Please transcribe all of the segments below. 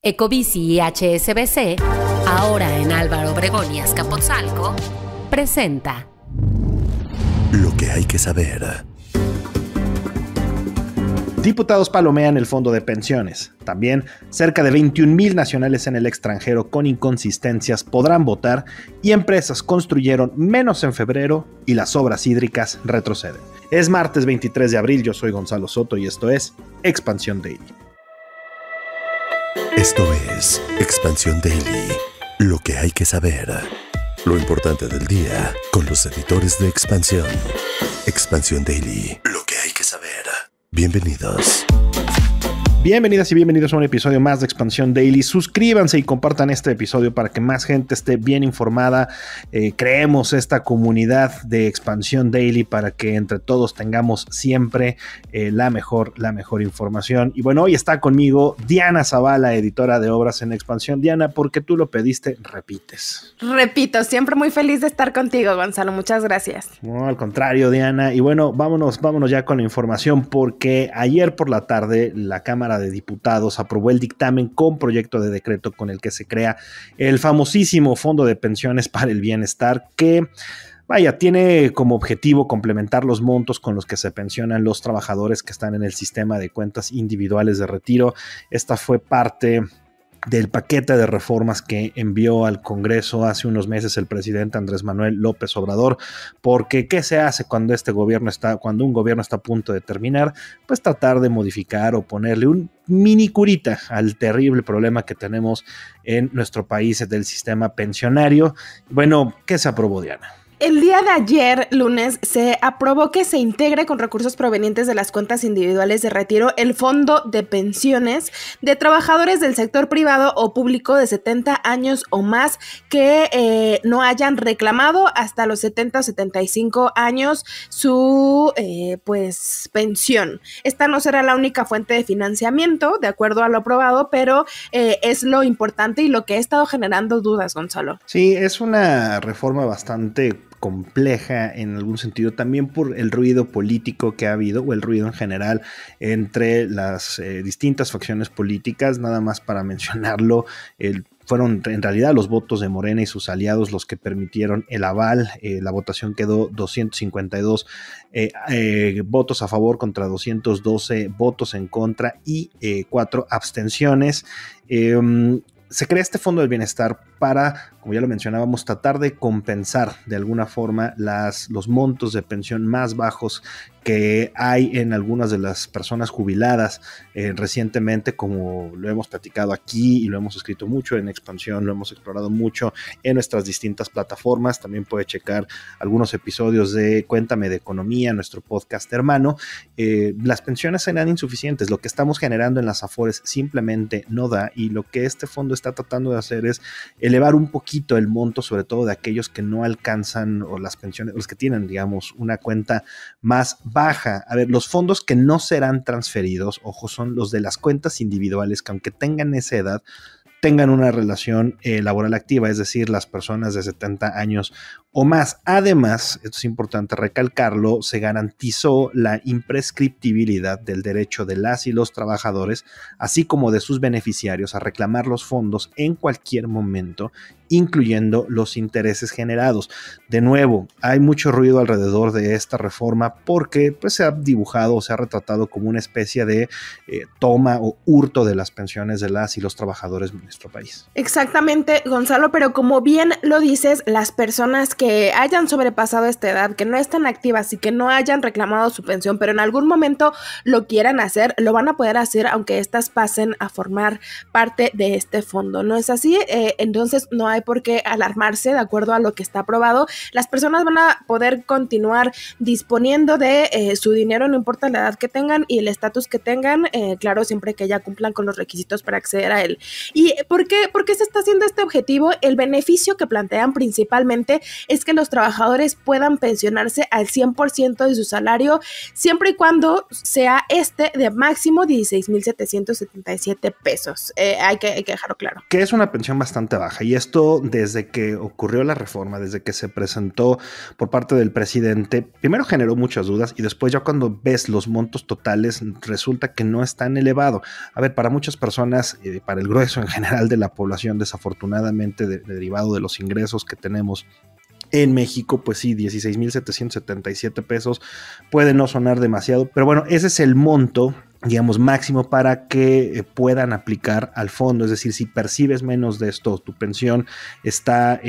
Ecobici y HSBC, ahora en Álvaro Obregón y Azcapotzalco, presenta Lo que hay que saber. Diputados palomean el fondo de pensiones. También, cerca de 21,000 nacionales en el extranjero con inconsistencias podrán votar y empresas construyeron menos en febrero y las obras hídricas retroceden. Es martes 23 de abril, yo soy Gonzalo Soto y esto es Expansión Daily. Esto es Expansión Daily. Lo que hay que saber. Lo importante del día con los editores de Expansión. Expansión Daily. Lo que hay que saber. Bienvenidos. Bienvenidas y bienvenidos a un episodio más de Expansión Daily. Suscríbanse y compartan este episodio para que más gente esté bien informada. Creemos esta comunidad de Expansión Daily para que entre todos tengamos siempre la mejor información. Y bueno, hoy está conmigo Diana Zavala, editora de obras en Expansión. Diana, porque tú lo pediste, repites. Repito, siempre muy feliz de estar contigo, Gonzalo. Muchas gracias. No, al contrario, Diana. Y bueno, vámonos ya con la información, porque ayer por la tarde la Cámara de Diputados aprobó el dictamen con proyecto de decreto con el que se crea el famosísimo Fondo de Pensiones para el Bienestar, que tiene como objetivo complementar los montos con los que se pensionan los trabajadores que están en el sistema de cuentas individuales de retiro. Esta fue parte del paquete de reformas que envió al Congreso hace unos meses el presidente Andrés Manuel López Obrador, porque ¿qué se hace cuando un gobierno está a punto de terminar? Pues tratar de modificar o ponerle un mini curita al terrible problema que tenemos en nuestro país del sistema pensionario. Bueno, ¿qué se aprobó, Diana? El día de ayer, lunes, se aprobó que se integre con recursos provenientes de las cuentas individuales de retiro el fondo de pensiones de trabajadores del sector privado o público de 70 años o más que no hayan reclamado hasta los 70 o 75 años su pensión. Esta no será la única fuente de financiamiento, de acuerdo a lo aprobado, pero es lo importante y lo que ha estado generando dudas, Gonzalo. Sí, es una reforma bastante compleja en algún sentido, también por el ruido político que ha habido, o el ruido en general entre las distintas facciones políticas. Nada más para mencionarlo, fueron en realidad los votos de Morena y sus aliados los que permitieron el aval. La votación quedó 252 votos a favor contra 212 votos en contra y 4 abstenciones. Se crea este Fondo del Bienestar para, como ya lo mencionábamos, tratar de compensar de alguna forma los montos de pensión más bajos que hay en algunas de las personas jubiladas recientemente, como lo hemos platicado aquí y lo hemos escrito mucho en Expansión, lo hemos explorado mucho en nuestras distintas plataformas. También puede checar algunos episodios de Cuéntame de Economía, nuestro podcast hermano. Las pensiones serán insuficientes, lo que estamos generando en las Afores simplemente no da, y lo que este fondo está tratando de hacer es elevar un poquito el monto, sobre todo de aquellos que no alcanzan, o las pensiones, los que tienen, digamos, una cuenta más baja. A ver, los fondos que no serán transferidos, ojo, son los de las cuentas individuales que, aunque tengan esa edad, tengan una relación laboral activa, es decir, las personas de 70 años o más. Además, esto es importante recalcarlo, se garantizó la imprescriptibilidad del derecho de las y los trabajadores, así como de sus beneficiarios, a reclamar los fondos en cualquier momento, incluyendo los intereses generados. De nuevo, hay mucho ruido alrededor de esta reforma porque se ha dibujado o se ha retratado como una especie de toma o hurto de las pensiones de las y los trabajadores de nuestro país. Exactamente, Gonzalo, pero como bien lo dices, las personas que hayan sobrepasado esta edad, que no están activas y que no hayan reclamado su pensión, pero en algún momento lo quieran hacer, lo van a poder hacer aunque éstas pasen a formar parte de este fondo. ¿No es así? Entonces no hay por qué alarmarse. De acuerdo a lo que está aprobado, las personas van a poder continuar disponiendo de su dinero, no importa la edad que tengan y el estatus que tengan, claro, siempre que ya cumplan con los requisitos para acceder a él. Y ¿por qué se está haciendo este objetivo? El beneficio que plantean principalmente es que los trabajadores puedan pensionarse al 100% de su salario, siempre y cuando sea de máximo 16,777 pesos. Hay que dejarlo claro. Que es una pensión bastante baja, y esto desde que ocurrió la reforma, desde que se presentó por parte del presidente, primero generó muchas dudas y después ya cuando ves los montos totales resulta que no es tan elevado. A ver, para muchas personas, para el grueso en general de la población, desafortunadamente derivado de los ingresos que tenemos en México, pues sí, 16,777 pesos puede no sonar demasiado, pero bueno, ese es el monto, digamos, máximo para que puedan aplicar al fondo. Es decir, si percibes menos de esto, tu pensión está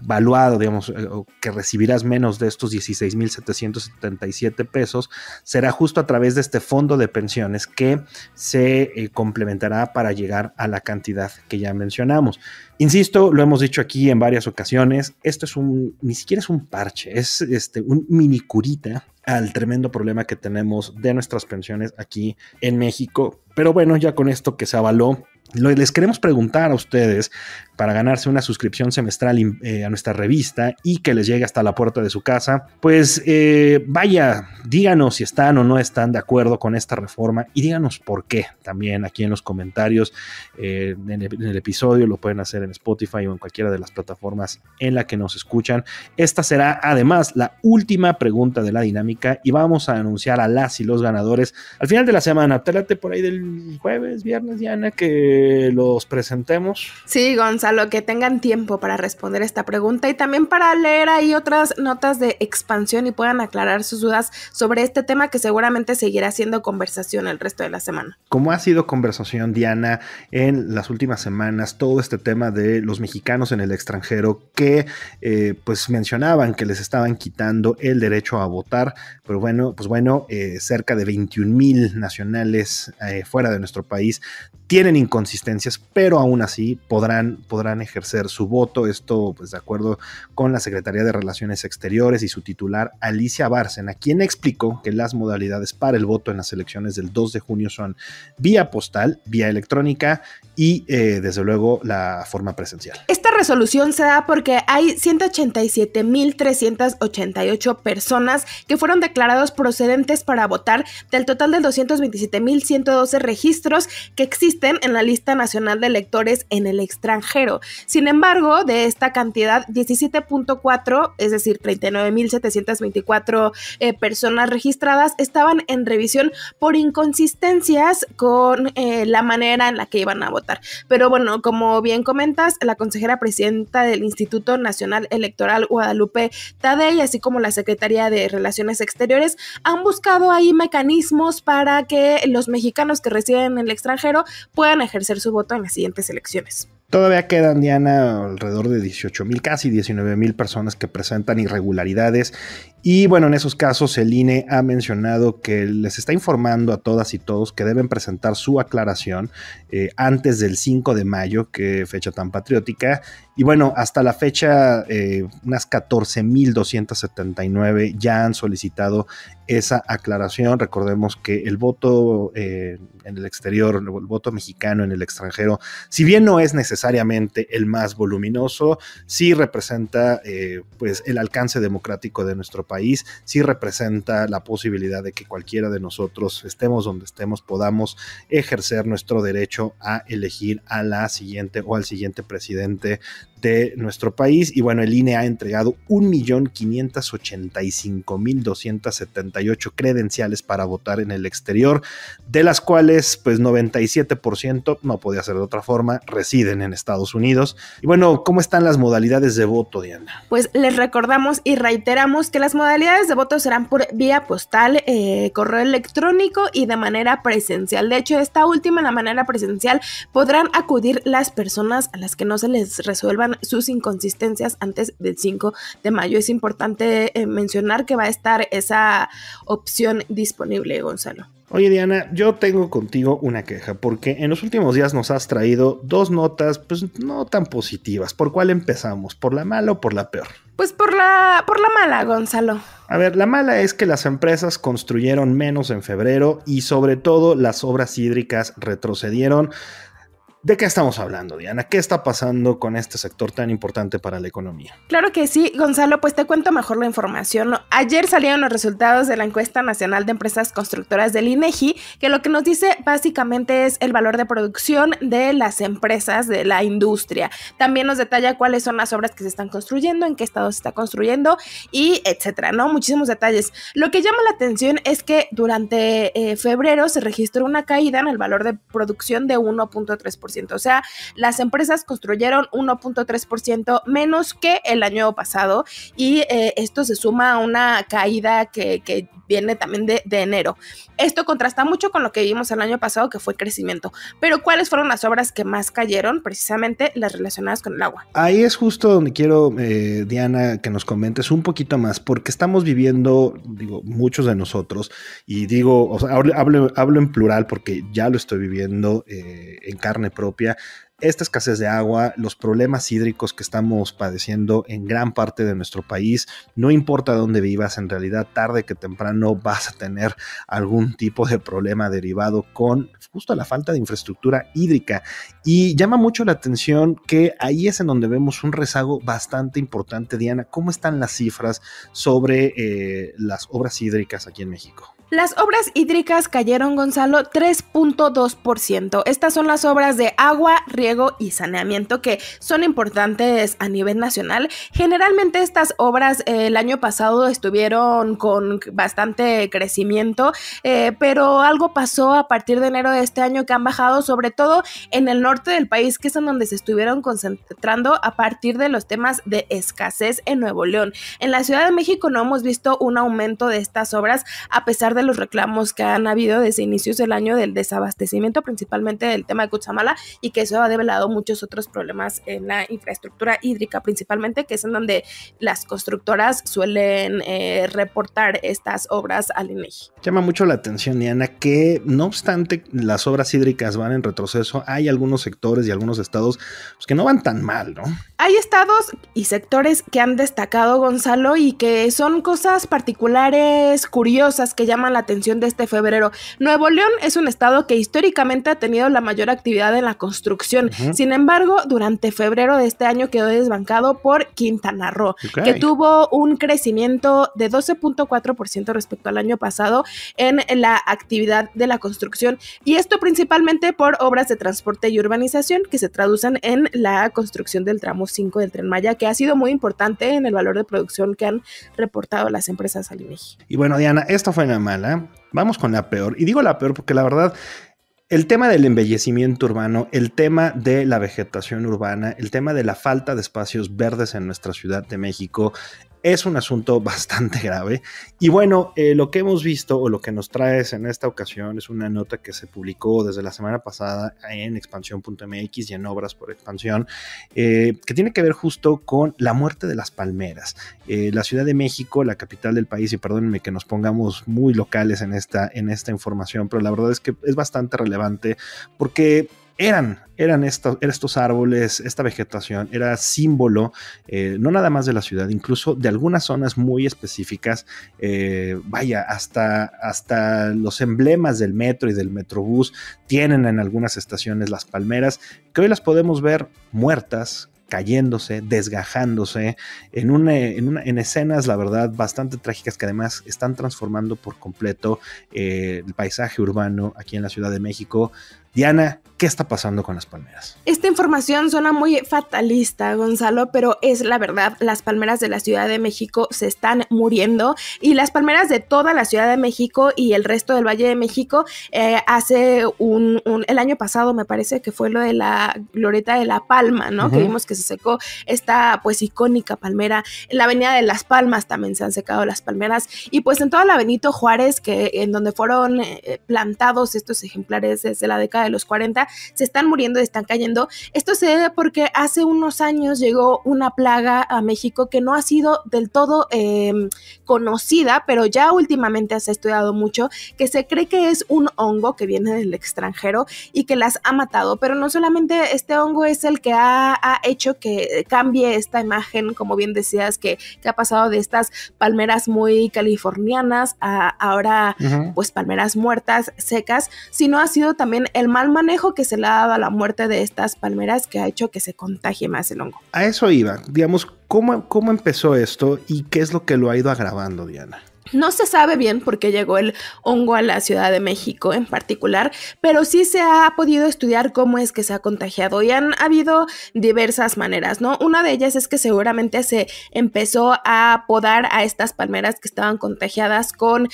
valuado, digamos, que recibirás menos de estos 16,777 pesos, será justo a través de este fondo de pensiones que se complementará para llegar a la cantidad que ya mencionamos. Insisto, lo hemos dicho aquí en varias ocasiones, esto es ni siquiera es un parche, es un mini curita al tremendo problema que tenemos de nuestras pensiones aquí en México. Pero bueno, ya con esto que se avaló, les queremos preguntar a ustedes para ganarse una suscripción semestral a nuestra revista y que les llegue hasta la puerta de su casa. Pues vaya, díganos si están o no están de acuerdo con esta reforma y díganos por qué también aquí en los comentarios. En el episodio lo pueden hacer en Spotify o en cualquiera de las plataformas en la que nos escuchan. Esta será además la última pregunta de la dinámica y vamos a anunciar a las y los ganadores al final de la semana. Trate por ahí del jueves, viernes, Diana, que los presentemos. Sí, Gonzalo, que tengan tiempo para responder esta pregunta y también para leer ahí otras notas de expansión y puedan aclarar sus dudas sobre este tema que seguramente seguirá siendo conversación el resto de la semana. Como ha sido conversación, Diana, en las últimas semanas, todo este tema de los mexicanos en el extranjero que pues mencionaban que les estaban quitando el derecho a votar, pero bueno, cerca de 21,000 nacionales fuera de nuestro país tienen inconsistencias, pero aún así podrán ejercer su voto. Esto, pues, de acuerdo con la Secretaría de Relaciones Exteriores y su titular, Alicia Bárcena, quien explicó que las modalidades para el voto en las elecciones del 2 de junio son vía postal, vía electrónica y, desde luego, la forma presencial. Esta resolución se da porque hay 187,388 personas que fueron declarados procedentes para votar del total de 227,112 registros que existen en la lista nacional de electores en el extranjero. Sin embargo, de esta cantidad, 17.4, es decir, 39,724 personas registradas estaban en revisión por inconsistencias con la manera en la que iban a votar. Pero bueno, como bien comentas, la consejera presidenta del Instituto Nacional Electoral, Guadalupe Tadei, así como la Secretaría de Relaciones Exteriores, han buscado ahí mecanismos para que los mexicanos que residen en el extranjero puedan ejercer su voto en las siguientes elecciones. Todavía quedan, Diana, alrededor de 18,000, casi 19,000 personas que presentan irregularidades. Y bueno, en esos casos el INE ha mencionado que les está informando a todas y todos que deben presentar su aclaración antes del 5 de mayo, que fecha tan patriótica. Y bueno, hasta la fecha unas 14,279 ya han solicitado esa aclaración. Recordemos que el voto en el exterior, el voto mexicano en el extranjero, si bien no es necesariamente el más voluminoso, sí representa pues el alcance democrático de nuestro país, sí representa la posibilidad de que cualquiera de nosotros, estemos donde estemos, podamos ejercer nuestro derecho a elegir a la siguiente o al siguiente presidente de nuestro país. Y bueno, el INE ha entregado 1,585,278 credenciales para votar en el exterior, de las cuales pues 97%, no podía ser de otra forma, residen en Estados Unidos. Y bueno, ¿cómo están las modalidades de voto, Diana? Pues les recordamos y reiteramos que las modalidades de voto serán por vía postal, correo electrónico y de manera presencial. De hecho, esta última, la manera presencial, podrán acudir las personas a las que no se les resuelvan sus inconsistencias antes del 5 de mayo. Es importante mencionar que va a estar esa opción disponible, Gonzalo. Oye, Diana, yo tengo contigo una queja, porque en los últimos días nos has traído dos notas, pues no tan positivas. ¿Por cuál empezamos? ¿Por la mala o por la peor? Pues por la mala, Gonzalo. A ver, la mala es que las empresas construyeron menos en febrero y sobre todo las obras hídricas retrocedieron. ¿De qué estamos hablando, Diana? ¿Qué está pasando con este sector tan importante para la economía? Claro que sí, Gonzalo, pues te cuento mejor la información. Ayer salieron los resultados de la encuesta nacional de empresas constructoras del INEGI, que lo que nos dice básicamente es el valor de producción de las empresas de la industria. También nos detalla cuáles son las obras que se están construyendo, en qué estado se está construyendo y etcétera, ¿no? Muchísimos detalles. Lo que llama la atención es que durante febrero se registró una caída en el valor de producción de 1.3%. O sea, las empresas construyeron 1.3% menos que el año pasado y esto se suma a una caída que viene también de enero. Esto contrasta mucho con lo que vimos el año pasado, que fue crecimiento. Pero ¿cuáles fueron las obras que más cayeron? Precisamente las relacionadas con el agua. Ahí es justo donde quiero, Diana, que nos comentes un poquito más, porque estamos viviendo, digo, muchos de nosotros, y digo, o sea, hablo en plural porque ya lo estoy viviendo en carne propia, esta escasez de agua, los problemas hídricos que estamos padeciendo en gran parte de nuestro país. No importa dónde vivas, en realidad tarde que temprano vas a tener algún tipo de problema derivado con justo la falta de infraestructura hídrica, y llama mucho la atención que ahí es en donde vemos un rezago bastante importante. Diana, ¿cómo están las cifras sobre las obras hídricas aquí en México? Las obras hídricas cayeron, Gonzalo, 3.2%. Estas son las obras de agua, riego y saneamiento que son importantes a nivel nacional. Generalmente estas obras el año pasado estuvieron con bastante crecimiento, pero algo pasó a partir de enero de este año que han bajado, sobre todo en el norte del país, que es en donde se estuvieron concentrando a partir de los temas de escasez en Nuevo León. En la Ciudad de México no hemos visto un aumento de estas obras, a pesar de los reclamos que han habido desde inicios del año del desabastecimiento, principalmente del tema de Cutzamala, y que eso ha develado muchos otros problemas en la infraestructura hídrica, principalmente, que es en donde las constructoras suelen reportar estas obras al INEGI. Llama mucho la atención, Diana, que no obstante las obras hídricas van en retroceso, hay algunos sectores y algunos estados pues, que no van tan mal, ¿no? Hay estados y sectores que han destacado, Gonzalo, y que son cosas particulares, curiosas, que llaman la atención de este febrero. Nuevo León es un estado que históricamente ha tenido la mayor actividad en la construcción. Sin embargo, durante febrero de este año quedó desbancado por Quintana Roo, que tuvo un crecimiento de 12.4% respecto al año pasado en la actividad de la construcción, y esto principalmente por obras de transporte y urbanización que se traducen en la construcción del tramo 5 del Tren Maya, que ha sido muy importante en el valor de producción que han reportado las empresas al INEGI. Y bueno, Diana, esta fue la mala. Vamos con la peor. Y digo la peor porque la verdad, el tema del embellecimiento urbano, el tema de la vegetación urbana, el tema de la falta de espacios verdes en nuestra Ciudad de México es un asunto bastante grave. Y bueno, lo que hemos visto o lo que nos traes en esta ocasión es una nota que se publicó desde la semana pasada en expansión.mx y en Obras por Expansión, que tiene que ver justo con la muerte de las palmeras. La Ciudad de México, la capital del país, y perdónenme que nos pongamos muy locales en esta información, pero la verdad es que es bastante relevante porque eran estos árboles, esta vegetación, era símbolo no nada más de la ciudad, incluso de algunas zonas muy específicas, hasta los emblemas del metro y del metrobús tienen en algunas estaciones las palmeras, que hoy las podemos ver muertas, cayéndose, desgajándose, en escenas, la verdad, bastante trágicas, que además están transformando por completo el paisaje urbano aquí en la Ciudad de México. Diana, ¿qué está pasando con las palmeras? Esta información suena muy fatalista, Gonzalo, pero es la verdad. Las palmeras de la Ciudad de México se están muriendo, y las palmeras de toda la Ciudad de México y el resto del Valle de México, el año pasado me parece que fue lo de la glorieta de La Palma, ¿no? Que vimos que se secó esta pues icónica palmera. En la avenida de Las Palmas también se han secado las palmeras, y pues en toda la Benito Juárez, en donde fueron plantados estos ejemplares desde la década de los 40, se están muriendo y están cayendo. Esto se debe porque hace unos años llegó una plaga a México que no ha sido del todo conocida, pero ya últimamente se ha estudiado mucho, que se cree que es un hongo que viene del extranjero y que las ha matado, pero no solamente este hongo es el que ha hecho que cambie esta imagen, como bien decías, que ha pasado de estas palmeras muy californianas a ahora pues palmeras muertas, secas, sino ha sido también el mal manejo que se le ha dado a la muerte de estas palmeras que ha hecho que se contagie más el hongo. A eso iba, digamos, ¿cómo empezó esto y qué es lo que lo ha ido agravando, Diana? No se sabe bien por qué llegó el hongo a la Ciudad de México en particular, pero sí se ha podido estudiar cómo es que se ha contagiado y han habido diversas maneras, ¿no? Una de ellas es que seguramente se empezó a podar a estas palmeras que estaban contagiadas con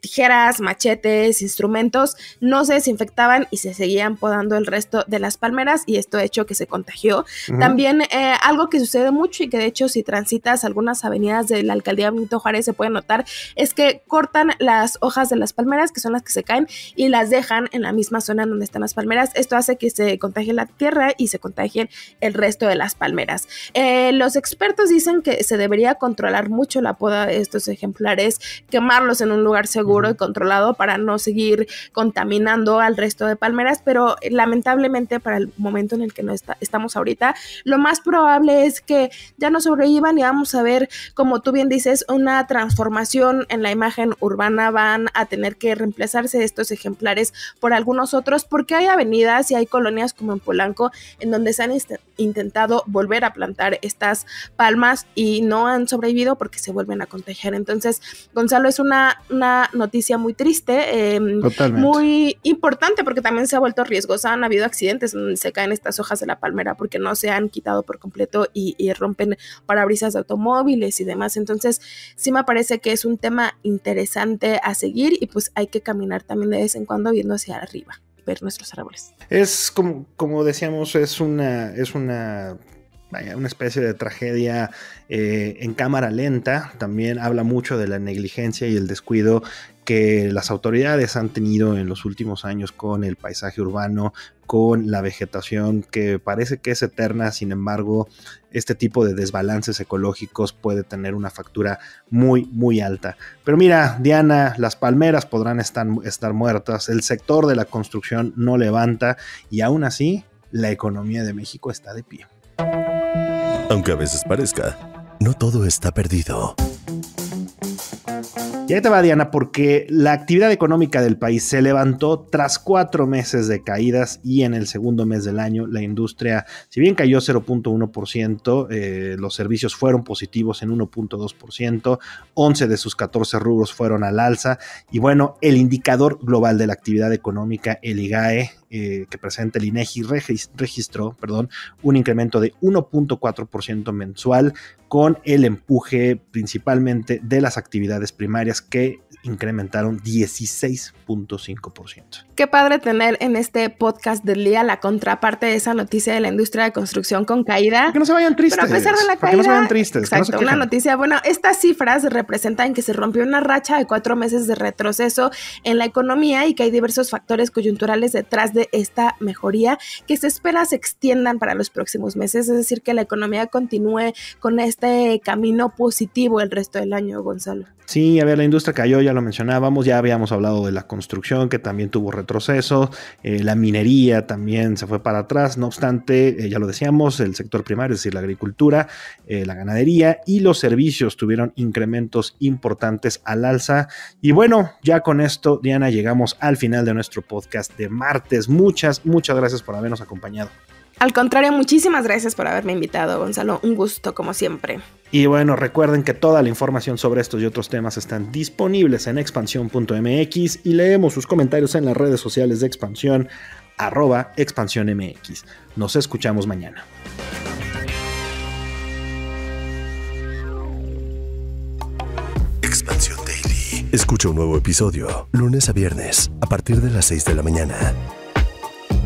tijeras, machetes, instrumentos, no se desinfectaban y se seguían podando el resto de las palmeras y esto ha hecho que se contagió. También algo que sucede mucho y que de hecho si transitas algunas avenidas de la alcaldía Benito Juárez se puede notar es que cortan las hojas de las palmeras, que son las que se caen, y las dejan en la misma zona donde están las palmeras. Esto hace que se contagie la tierra y se contagie el resto de las palmeras. Los expertos dicen que se debería controlar mucho la poda de estos ejemplares, quemarlos en un lugar seguro y controlado para no seguir contaminando al resto de palmeras, pero lamentablemente para el momento en el que estamos ahorita, lo más probable es que ya no sobrevivan y vamos a ver, como tú bien dices, una transformación en la imagen urbana. Van a tener que reemplazarse estos ejemplares por algunos otros porque hay avenidas y hay colonias como en Polanco en donde se han intentado volver a plantar estas palmas y no han sobrevivido porque se vuelven a contagiar. Entonces, Gonzalo, es una noticia muy triste, muy importante porque también se ha vuelto riesgosa. Han habido accidentes donde se caen estas hojas de la palmera porque no se han quitado por completo y rompen parabrisas de automóviles y demás. Entonces, sí me parece que es un tema interesante a seguir y pues hay que caminar también de vez en cuando viendo hacia arriba, ver nuestros árboles. Es como decíamos, es una especie de tragedia en cámara lenta. También habla mucho de la negligencia y el descuido que las autoridades han tenido en los últimos años con el paisaje urbano, con la vegetación que parece que es eterna. Sin embargo, este tipo de desbalances ecológicos puede tener una factura muy, muy alta. Pero mira, Diana, las palmeras podrán estar muertas, el sector de la construcción no levanta y aún así la economía de México está de pie. Aunque a veces parezca, no todo está perdido. Y ahí te va, Diana, porque la actividad económica del país se levantó tras 4 meses de caídas y en el segundo mes del año la industria, si bien cayó 0.1%, los servicios fueron positivos en 1.2%, 11 de sus 14 rubros fueron al alza y bueno, el indicador global de la actividad económica, el IGAE, que presenta el INEGI, registró un incremento de 1.4% mensual con el empuje principalmente de las actividades primarias que incrementaron 16.5%. Qué padre tener en este podcast del día la contraparte de esa noticia de la industria de construcción con caída. Que no se vayan tristes. Pero a pesar de la caída, que no se vayan tristes. Exacto, que no una noticia. Bueno, estas cifras representan que se rompió una racha de 4 meses de retroceso en la economía y que hay diversos factores coyunturales detrás de esta mejoría que se espera se extiendan para los próximos meses. Es decir, que la economía continúe con este camino positivo el resto del año, Gonzalo. Sí, a ver, la industria cayó, ya lo mencionábamos, ya habíamos hablado de la construcción que también tuvo retroceso, la minería también se fue para atrás, no obstante, ya lo decíamos, el sector primario, es decir, la agricultura, la ganadería y los servicios tuvieron incrementos importantes al alza. Y bueno, ya con esto, Diana, llegamos al final de nuestro podcast de martes. Muchas gracias por habernos acompañado. Al contrario, muchísimas gracias por haberme invitado, Gonzalo. Un gusto, como siempre. Y bueno, recuerden que toda la información sobre estos y otros temas están disponibles en expansión.mx y leemos sus comentarios en las redes sociales de Expansión, @expansiónmx. Nos escuchamos mañana. Expansión Daily. Escucha un nuevo episodio lunes a viernes a partir de las 6 de la mañana.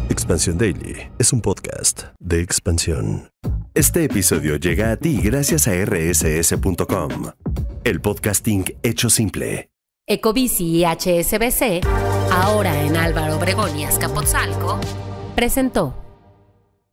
Expansión Daily es un podcast de Expansión. Este episodio llega a ti gracias a rss.com, el podcasting hecho simple. Ecobici y HSBC, ahora en Álvaro Obregón y Azcapotzalco, presentó